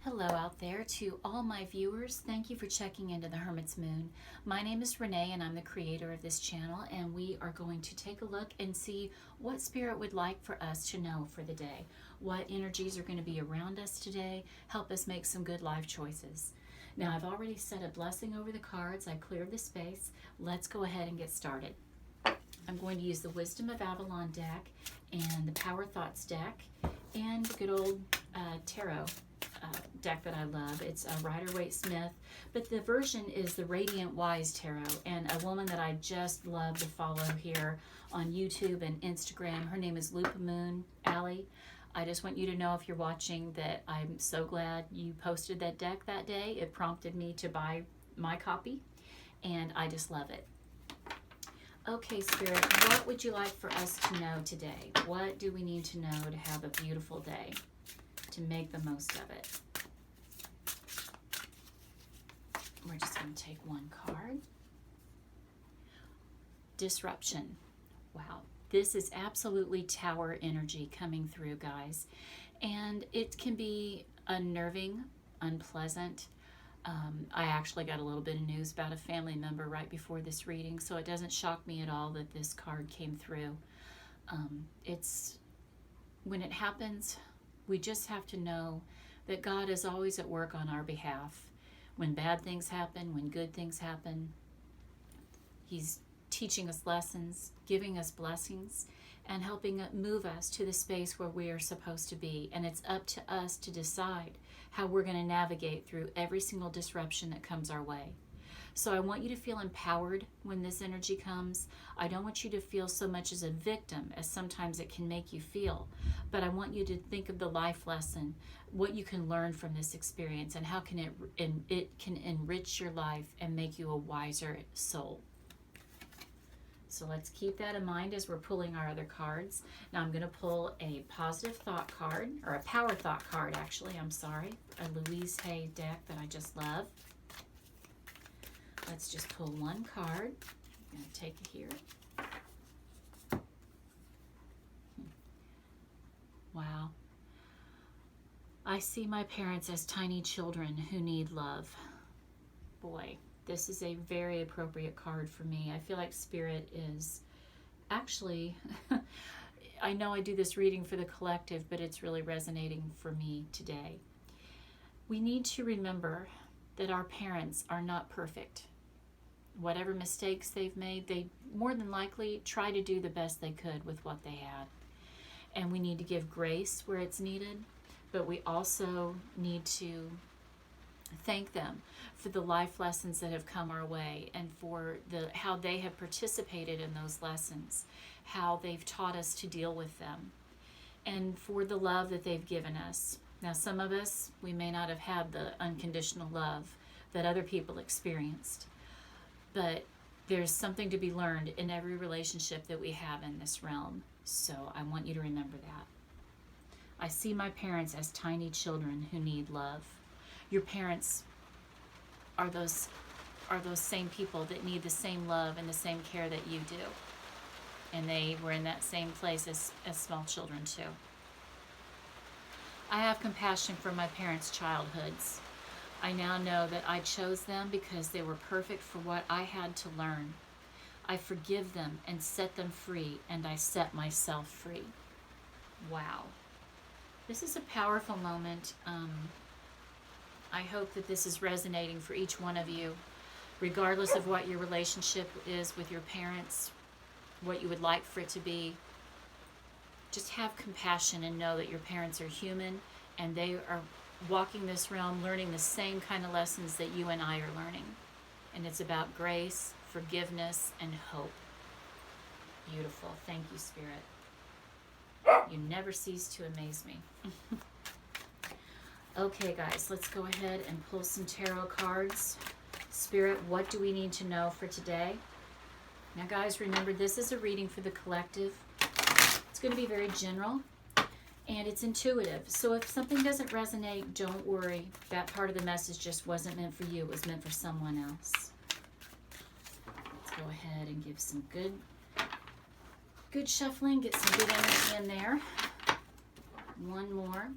Hello out there to all my viewers. Thank you for checking into the Hermit's Moon. My name is Renee and I'm the creator of this channel, and we are going to take a look and see what Spirit would like for us to know for the day. What energies are going to be around us today, help us make some good life choices. Now, I've already said a blessing over the cards. I cleared the space. Let's go ahead and get started. I'm going to use the Wisdom of Avalon deck and the Power Thoughts deck and the good old tarot deck that I love. It's a Rider-Waite-Smith, but the version is the Radiant Wise Tarot, and a woman that I just love to follow here on YouTube and Instagram. Her name is Lupa Moon Allie. I just want you to know, if you're watching, that I'm so glad you posted that deck that day. It prompted me to buy my copy, and I just love it. Okay, Spirit, what would you like for us to know today? What do we need to know to have a beautiful day, to make the most of it? We're just going to take one card. Disruption. Wow. This is absolutely Tower energy coming through, guys. And it can be unnerving, unpleasant. I actually got a little bit of news about a family member right before this reading, so it doesn't shock me at all that this card came through. When it happens, we just have to know that God is always at work on our behalf. When bad things happen, when good things happen, He's teaching us lessons, giving us blessings, and helping move us to the space where we are supposed to be. And it's up to us to decide how we're going to navigate through every single disruption that comes our way. So I want you to feel empowered when this energy comes. I don't want you to feel so much as a victim as sometimes it can make you feel, but I want you to think of the life lesson, what you can learn from this experience, and how can it can enrich your life and make you a wiser soul. So let's keep that in mind as we're pulling our other cards. Now I'm going to pull a positive thought card, or a power thought card actually, I'm sorry, a Louise Hay deck that I just love. Let's just pull one card. I'm going to take it here. Wow. I see my parents as tiny children who need love. Boy, this is a very appropriate card for me. I feel like Spirit is actually, I know I do this reading for the collective, but it's really resonating for me today. We need to remember that our parents are not perfect. Whatever mistakes they've made, they more than likely try to do the best they could with what they had. And we need to give grace where it's needed, but we also need to thank them for the life lessons that have come our way, and for how they have participated in those lessons, how they've taught us to deal with them, and for the love that they've given us. Now, some of us, we may not have had the unconditional love that other people experienced, but there's something to be learned in every relationship that we have in this realm. So I want you to remember that. I see my parents as tiny children who need love. Your parents are those same people that need the same love and the same care that you do. And they were in that same place as small children too. I have compassion for my parents' childhoods. I now know that I chose them because they were perfect for what I had to learn. I forgive them and set them free, and I set myself free. Wow. This is a powerful moment. I hope that this is resonating for each one of you, regardless of what your relationship is with your parents, what you would like for it to be. Just have compassion and know that your parents are human, and they are walking this realm learning the same kind of lessons that you and I are learning. And it's about grace, forgiveness, and hope. Beautiful. Thank you, Spirit. You never cease to amaze me. Okay, guys, let's go ahead and pull some tarot cards. Spirit, what do we need to know for today? Now, guys, remember, this is a reading for the collective. It's going to be very general, and it's intuitive. So if something doesn't resonate, don't worry. That part of the message just wasn't meant for you. It was meant for someone else. Let's go ahead and give some good shuffling. Get some good energy in there. One more.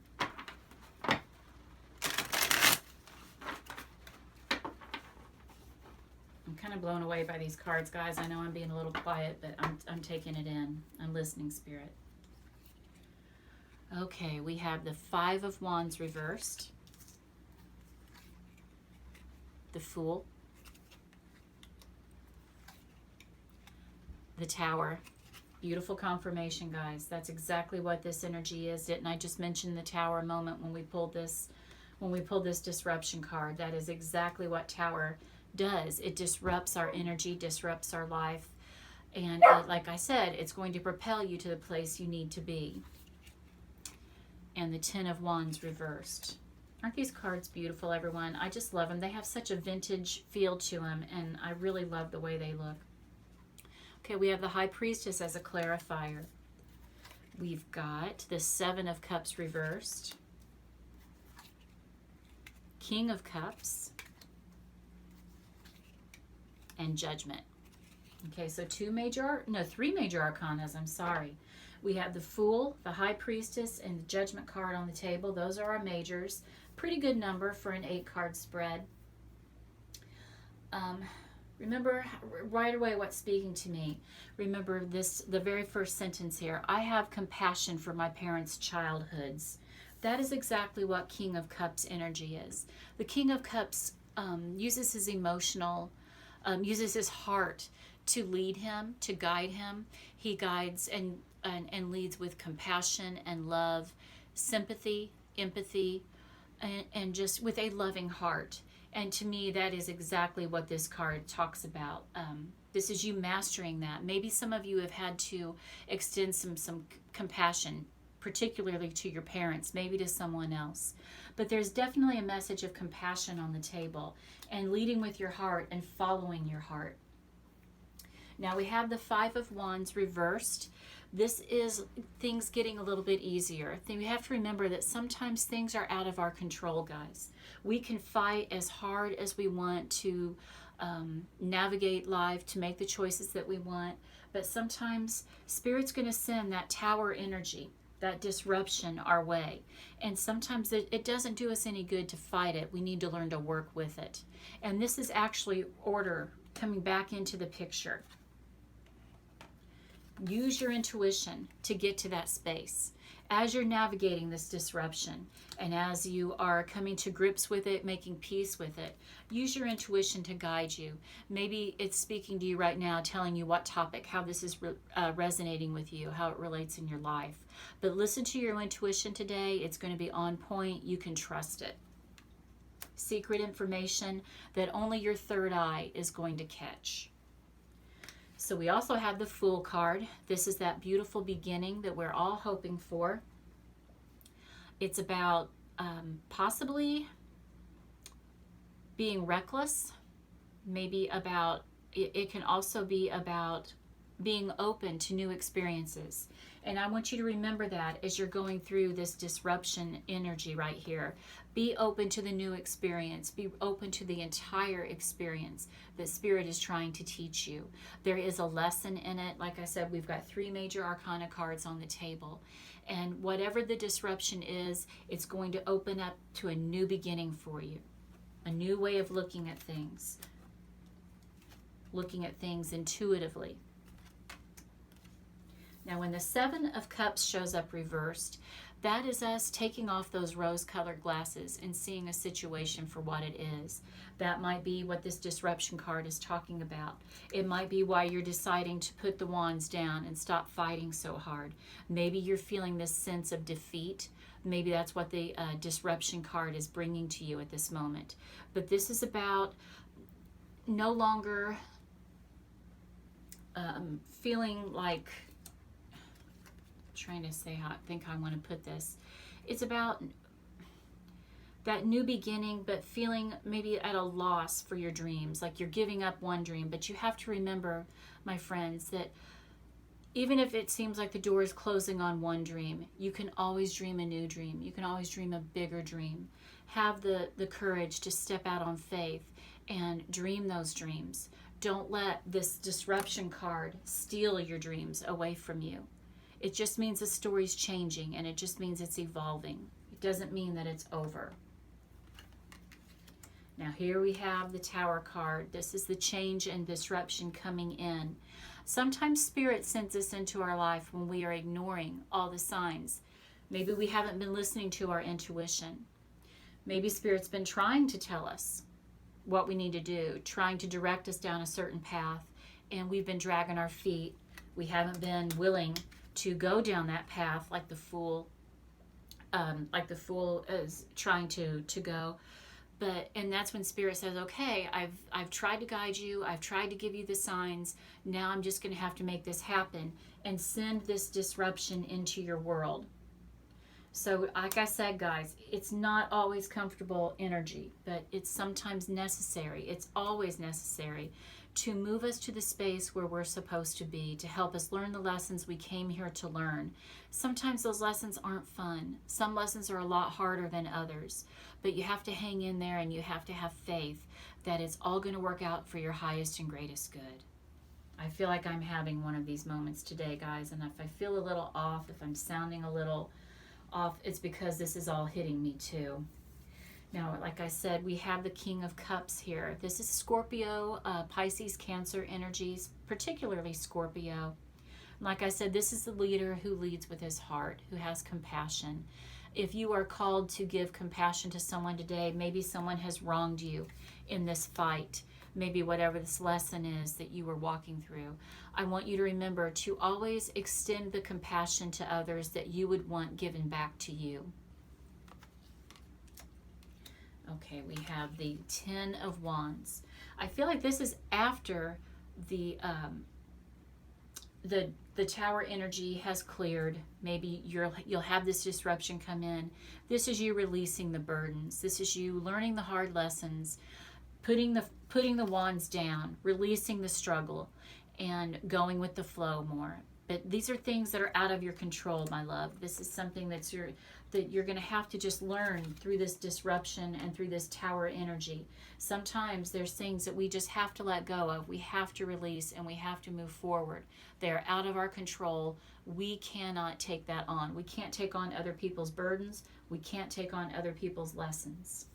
kind of blown away by these cards, guys. I know I'm being a little quiet, but I'm taking it in. I'm listening, Spirit. Okay, we have the Five of Wands reversed, the Fool, the Tower. Beautiful confirmation, guys. That's exactly what this energy is. Didn't I just mention the Tower moment when we pulled this disruption card? That is exactly what Tower does. It disrupts our energy, disrupts our life, and like I said, it's going to propel you to the place you need to be. And the Ten of Wands reversed. Aren't these cards beautiful, everyone? I just love them. They have such a vintage feel to them, and I really love the way they look. Okay, we have the High Priestess as a clarifier. We've got the Seven of Cups reversed, King of Cups, and Judgment. Okay, so three major arcanas, I'm sorry. We have the Fool, the High Priestess, and the Judgment card on the table. Those are our majors. Pretty good number for an 8-card spread. Remember right away what's speaking to me. Remember the very first sentence here. I have compassion for my parents' childhoods. That is exactly what King of Cups energy is. The King of Cups uses his uses his heart to lead him, to guide him. He guides and leads with compassion and love, sympathy, empathy, and just with a loving heart. And to me, that is exactly what this card talks about. This is you mastering that. Maybe some of you have had to extend some compassion, particularly to your parents, maybe to someone else. But there's definitely a message of compassion on the table and leading with your heart and following your heart. Now we have the Five of Wands reversed. This is things getting a little bit easier. We have to remember that sometimes things are out of our control, guys. We can fight as hard as we want to navigate life, to make the choices that we want, but sometimes Spirit's going to send that Tower energy, that disruption our way. And sometimes it doesn't do us any good to fight it. We need to learn to work with it. And this is actually order coming back into the picture. Use your intuition to get to that space. As you're navigating this disruption and as you are coming to grips with it, making peace with it, use your intuition to guide you. Maybe it's speaking to you right now, telling you what topic, how this is resonating with you, how it relates in your life. But listen to your intuition today. It's going to be on point. You can trust it. Secret information that only your third eye is going to catch. So we also have the Fool card. This is that beautiful beginning that we're all hoping for. It's about possibly being reckless, maybe about, it can also be about being open to new experiences. And I want you to remember that as you're going through this disruption energy right here. Be open to the new experience. Be open to the entire experience that Spirit is trying to teach you. There is a lesson in it. Like I said, we've got 3 major arcana cards on the table. And whatever the disruption is, it's going to open up to a new beginning for you. A new way of looking at things. Looking at things intuitively. Now, when the Seven of Cups shows up reversed, that is us taking off those rose-colored glasses and seeing a situation for what it is. That might be what this disruption card is talking about. It might be why you're deciding to put the wands down and stop fighting so hard. Maybe you're feeling this sense of defeat. Maybe that's what the disruption card is bringing to you at this moment. But this is about no longer feeling like, trying to say how I think I want to put this. It's about that new beginning, but feeling maybe at a loss for your dreams, like you're giving up one dream. But you have to remember, my friends, that even if it seems like the door is closing on one dream, you can always dream a new dream. You can always dream a bigger dream. Have the courage to step out on faith and dream those dreams. Don't let this disruption card steal your dreams away from you. It just means the story's changing, and it just means it's evolving. It doesn't mean that it's over. Now here we have the Tower card. This is the change and disruption coming in. Sometimes Spirit sends us into our life when we are ignoring all the signs. Maybe we haven't been listening to our intuition. Maybe Spirit's been trying to tell us what we need to do, trying to direct us down a certain path, and we've been dragging our feet. We haven't been willing to go down that path like the fool is trying to go. And that's when Spirit says, okay, I've tried to guide you, I've tried to give you the signs, now I'm just going to have to make this happen and send this disruption into your world. So like I said, guys, it's not always comfortable energy, but it's sometimes necessary. It's always necessary to move us to the space where we're supposed to be, to help us learn the lessons we came here to learn. Sometimes those lessons aren't fun. Some lessons are a lot harder than others, but you have to hang in there and you have to have faith that it's all going to work out for your highest and greatest good. I feel like I'm having one of these moments today, guys, and if I feel a little off, if I'm sounding a little off, it's because this is all hitting me too. Now, like I said, we have the King of Cups here. This is Scorpio, Pisces, Cancer energies, particularly Scorpio. Like I said, this is the leader who leads with his heart, who has compassion. If you are called to give compassion to someone today, maybe someone has wronged you in this fight, maybe whatever this lesson is that you were walking through. I want you to remember to always extend the compassion to others that you would want given back to you. Okay, we have the Ten of Wands. I feel like this is after the Tower energy has cleared. Maybe you'll have this disruption come in. This is you releasing the burdens. This is you learning the hard lessons, putting the wands down, releasing the struggle, and going with the flow more. But these are things that are out of your control, my love. This is something that you're going to have to just learn through this disruption and through this Tower energy. Sometimes there's things that we just have to let go of. We have to release and we have to move forward. They're out of our control. We cannot take that on. We can't take on other people's burdens. We can't take on other people's lessons.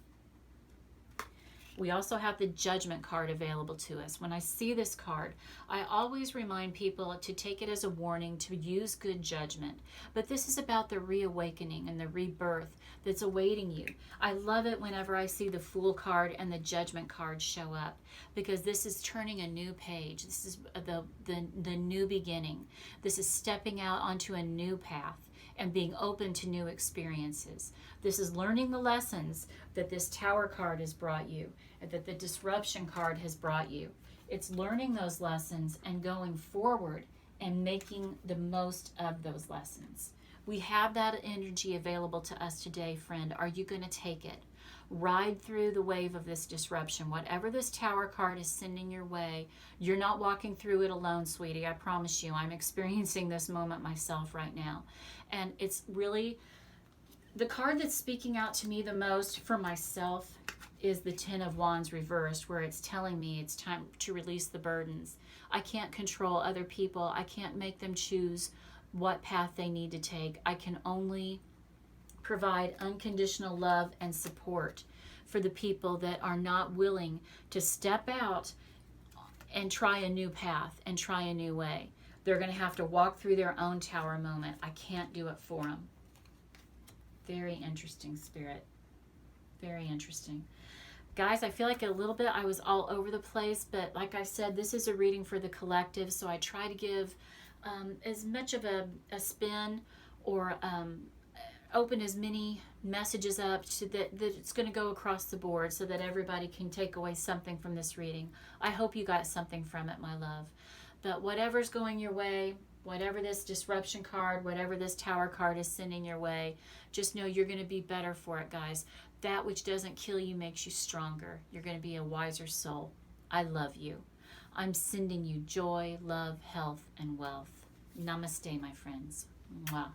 We also have the Judgment card available to us. When I see this card, I always remind people to take it as a warning to use good judgment. But this is about the reawakening and the rebirth that's awaiting you. I love it whenever I see the Fool card and the Judgment card show up, because this is turning a new page. This is the new beginning. This is stepping out onto a new path and being open to new experiences. This is learning the lessons that this Tower card has brought you, and that the Disruption card has brought you. It's learning those lessons and going forward and making the most of those lessons. We have that energy available to us today, friend. Are you going to take it? Ride through the wave of this disruption. Whatever this Tower card is sending your way, you're not walking through it alone, sweetie. I promise you. I'm experiencing this moment myself right now. And it's really, the card that's speaking out to me the most for myself is the Ten of Wands reversed, where it's telling me it's time to release the burdens. I can't control other people. I can't make them choose what path they need to take. I can only provide unconditional love and support for the people that are not willing to step out and try a new path and try a new way. They're going to have to walk through their own Tower moment. I can't do it for them. Very interesting, Spirit. Very interesting. Guys, I feel like a little bit I was all over the place, but like I said, this is a reading for the collective, so I try to give as much of a spin or open as many messages up so that it's going to go across the board so that everybody can take away something from this reading. I hope you got something from it, my love. But whatever's going your way, whatever this Disruption card, whatever this Tower card is sending your way, just know you're going to be better for it, guys. That which doesn't kill you makes you stronger. You're going to be a wiser soul. I love you. I'm sending you joy, love, health, and wealth. Namaste, my friends. Mwah.